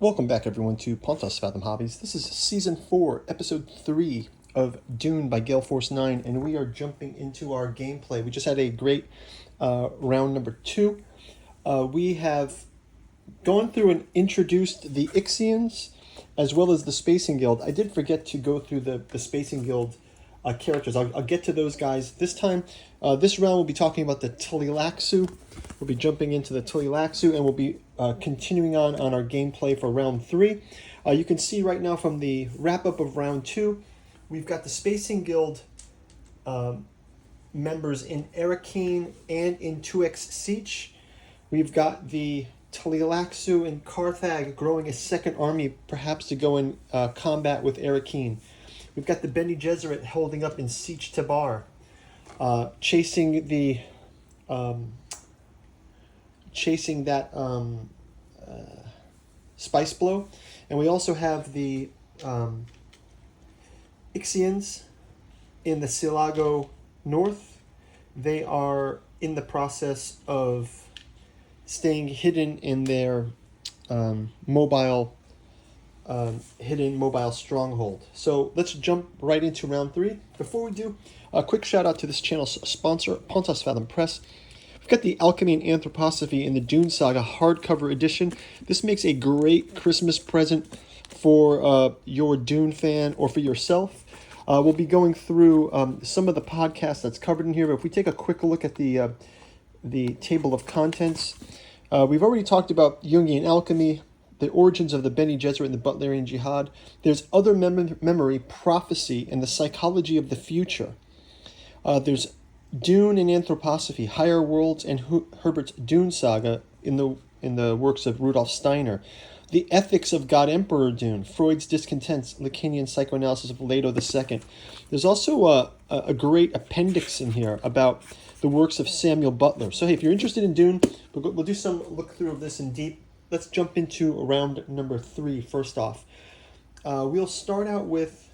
Welcome back, everyone, to Pontos Fathom Hobbies. This is Season 4, Episode 3 of Dune by Gale Force 9, and we are jumping into our gameplay. We just had a great round number 2. We have gone through and introduced the Ixians as well as the Spacing Guild. I did forget to go through the Spacing Guild characters. I'll get to those guys this time. This round we'll be talking about the Tleilaxu. We'll be jumping into the Tleilaxu, and we'll be continuing on our gameplay for round 3. You can see right now from the wrap-up of round 2, we've got the Spacing Guild members in Arakeen and in 2X Siege. We've got the Tleilaxu and Carthag growing a second army, perhaps to go in combat with Arakeen. We've got the Bene Gesserit holding up in Siege Tabar, chasing that Spice Blow. And we also have the Ixians in the Silago North. They are in the process of staying hidden in their hidden mobile stronghold. So let's jump right into round 3. Before we do, a quick shout out to this channel's sponsor, Pontos Fathom Press. We've got the Alchemy and Anthroposophy in the Dune Saga hardcover edition. This makes a great Christmas present for your Dune fan or for yourself. We'll be going through some of the podcasts that's covered in here, but if we take a quick look at the table of contents, we've already talked about Jungian alchemy, the origins of the Bene Gesserit and the Butlerian Jihad. There's other memory, prophecy, and the psychology of the future. There's Dune and Anthroposophy, Higher Worlds, and Herbert's Dune Saga in the works of Rudolf Steiner. The Ethics of God Emperor Dune, Freud's Discontents, Lacanian Psychoanalysis of Leto II. There's also a great appendix in here about the works of Samuel Butler. So hey, if you're interested in Dune, we'll do some look through of this in deep. Let's jump into round number 3 first off. We'll start out with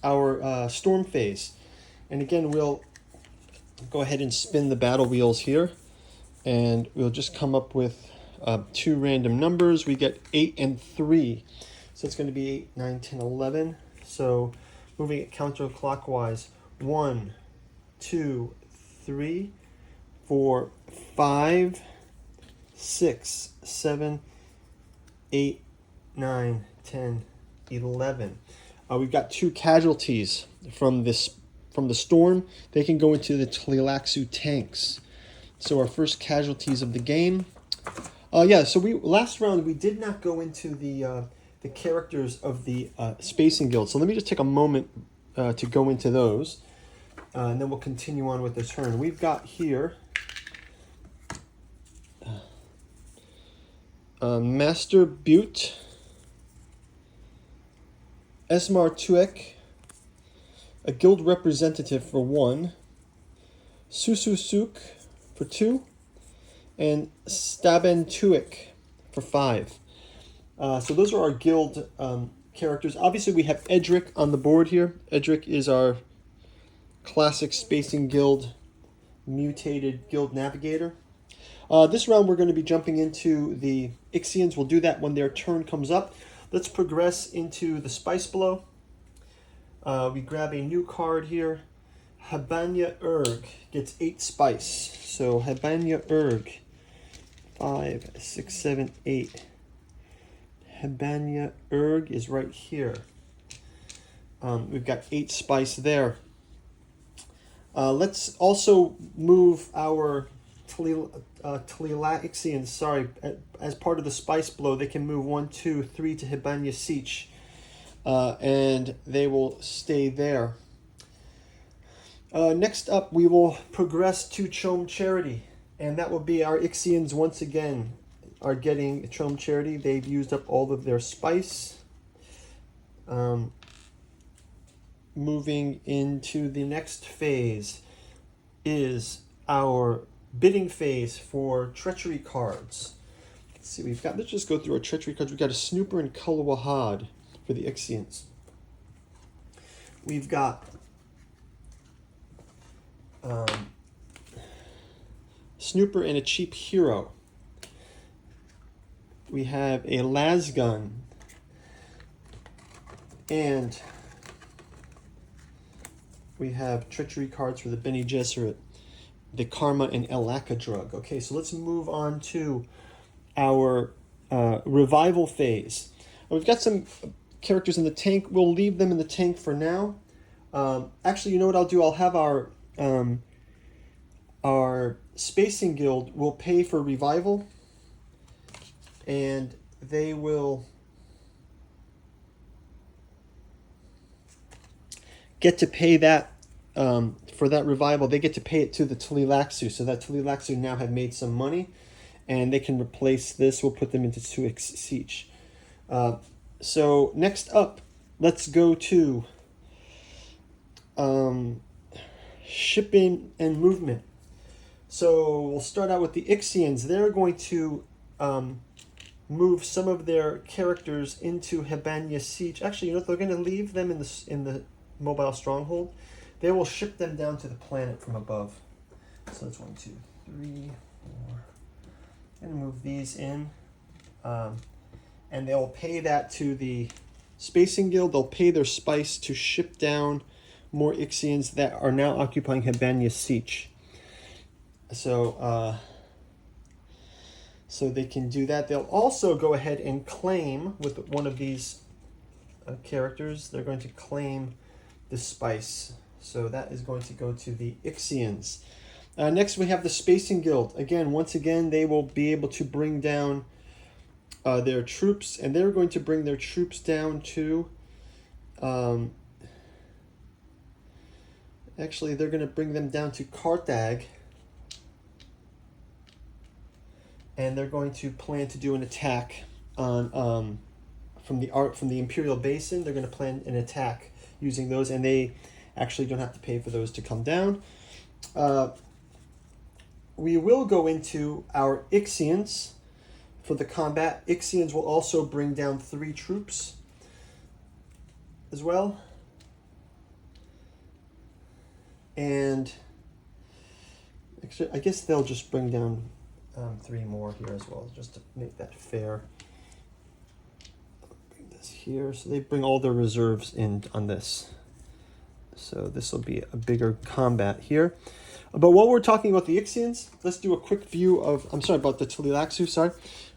our storm phase. And again, we'll go ahead and spin the battle wheels here. And we'll just come up with 2 random numbers. We get 8 and 3. So it's going to be 8, 9, 10, 11. So moving it counterclockwise. 1, 2, 3, 4, 5, 6, 7, 8, 9, 10, 11. We've got 2 casualties from the storm. They can go into the Tleilaxu tanks. So our first casualties of the game. So last round we did not go into the characters of the Spacing Guild. So let me just take a moment to go into those, and then we'll continue on with the turn. We've got here Master Butte, Esmar Tuek, a guild representative for 1, Susu Suk for 2, and Staben Tuik for 5. So those are our guild characters. Obviously, we have Edric on the board here. Edric is our classic Spacing Guild mutated guild navigator. This round, we're going to be jumping into the Ixians. We'll do that when their turn comes up. Let's progress into the Spice Blow. We grab a new card here. Habanya Erg gets 8 spice. So Habanya Erg, 5, 6, 7, 8. Habanya Erg is right here. We've got 8 spice there. Let's also move our Tleilaxians, as part of the Spice Blow. They can move 1, 2, 3 to Habanya Siege, and they will stay there. Next up, we will progress to Chom Charity, and that will be our Ixians once again are getting Chom Charity. They've used up all of their spice. Moving into the next phase is our bidding phase for treachery cards. Let's see, let's just go through our treachery cards. We've got a Snooper and Kulawahad for the Ixians. We've got Snooper and a Cheap Hero. We have a Lasgun And we have treachery cards for the Bene Gesserit, the Karma and Elaka drug. Okay, so let's move on to our revival phase. We've got some characters in the tank. We'll leave them in the tank for now. Actually, you know what I'll do? I'll have our Spacing Guild will pay for revival, and they will get to pay that for that revival. They get to pay it to the Tleilaxu, so that Tleilaxu now have made some money, and they can replace this. We'll put them into 2x siege. So next up, let's go to shipping and movement. So we'll start out with the Ixians. They're going to move some of their characters into Hebania Siege. Actually, you know what? They're going to leave them in the mobile stronghold. They will ship them down to the planet from above. So that's 1, 2, 3, 4. And move these in. And they'll pay that to the Spacing Guild. They'll pay their spice to ship down more Ixians that are now occupying Hebania Siege. So they can do that. They'll also go ahead and claim with one of these characters. They're going to claim the spice. So that is going to go to the Ixians. Next, we have the Spacing Guild. Once again, they will be able to bring down their troops, and they're going to bring their troops down to. Actually, they're going to bring them down to Carthage. And they're going to plan to do an attack on from the Imperial Basin. They're going to plan an attack using those, and they actually don't have to pay for those to come down. We will go into our Ixians for the combat. Ixians will also bring down 3 troops as well. And actually, I guess they'll just bring down 3 more here as well, just to make that fair. Bring this here. So they bring all their reserves in on this. So this will be a bigger combat here. But while we're talking about the Ixians, let's do a quick view of, about the Tleilaxu,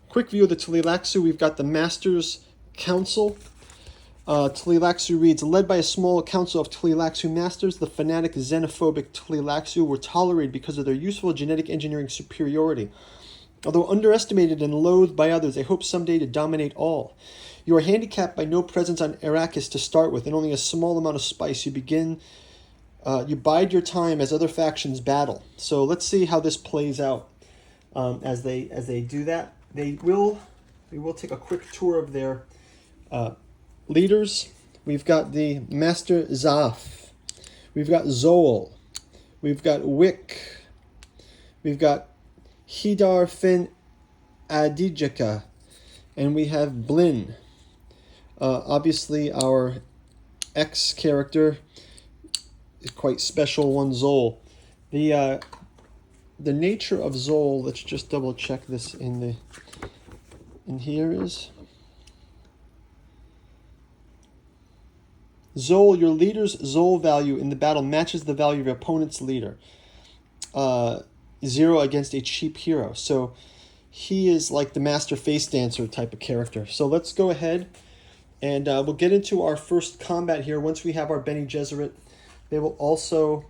Quick view of the Tleilaxu. We've got the Masters Council. Tleilaxu reads, led by a small council of Tleilaxu masters, the fanatic xenophobic Tleilaxu were tolerated because of their useful genetic engineering superiority. Although underestimated and loathed by others, they hope someday to dominate all. You are handicapped by no presence on Arrakis to start with, and only a small amount of spice. You bide your time as other factions battle. So let's see how this plays out as they do that. We will take a quick tour of their leaders. We've got the Master Zaf. We've got Zol. We've got Wick. We've got Hidar Fin Adijaka. And we have Blin. Obviously, our X character is quite special one, Zol. The nature of Zol, let's just double check this in here is Zol, your leader's Zol value in the battle matches the value of your opponent's leader. 0 against a cheap hero. So he is like the master face dancer type of character. So let's go ahead and we'll get into our first combat here. Once we have our Bene Gesserit, they will also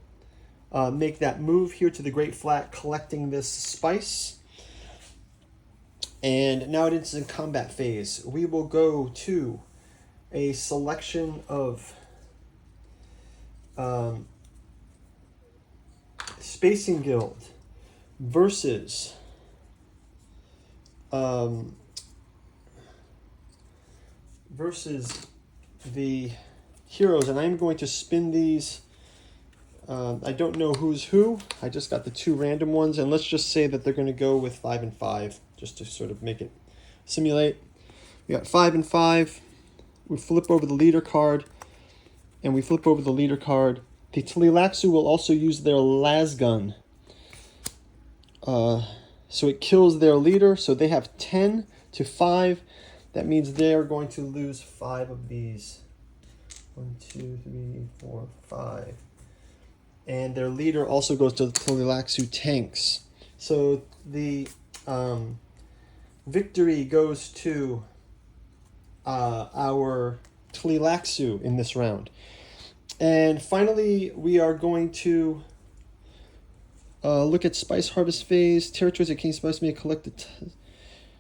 make that move here to the Great Flat, collecting this spice. And now it is in combat phase. We will go to a selection of Spacing Guild versus the heroes, and I'm going to spin these. I don't know who's who. I just got the 2 random ones, and let's just say that they're going to go with 5 and 5, just to sort of make it simulate. We got 5 and 5. We flip over the leader card, and we flip over the leader card. The Tleilaxu will also use their lasgun. So it kills their leader, so they have 10 to 5. That means they are going to lose 5 of these 1, 2, 3, 4, 5. And their leader also goes to the Tleilaxu tanks. So the victory goes to our Tleilaxu in this round. And finally, we are going to look at Spice Harvest phase. Territories that King Spice may collect the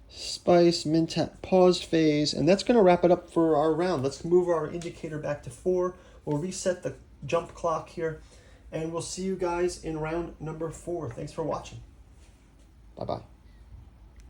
Spice, Min Tap Pause phase. And that's going to wrap it up for our round. Let's move our indicator back to 4. We'll reset the jump clock here. And we'll see you guys in round number 4. Thanks for watching. Bye-bye.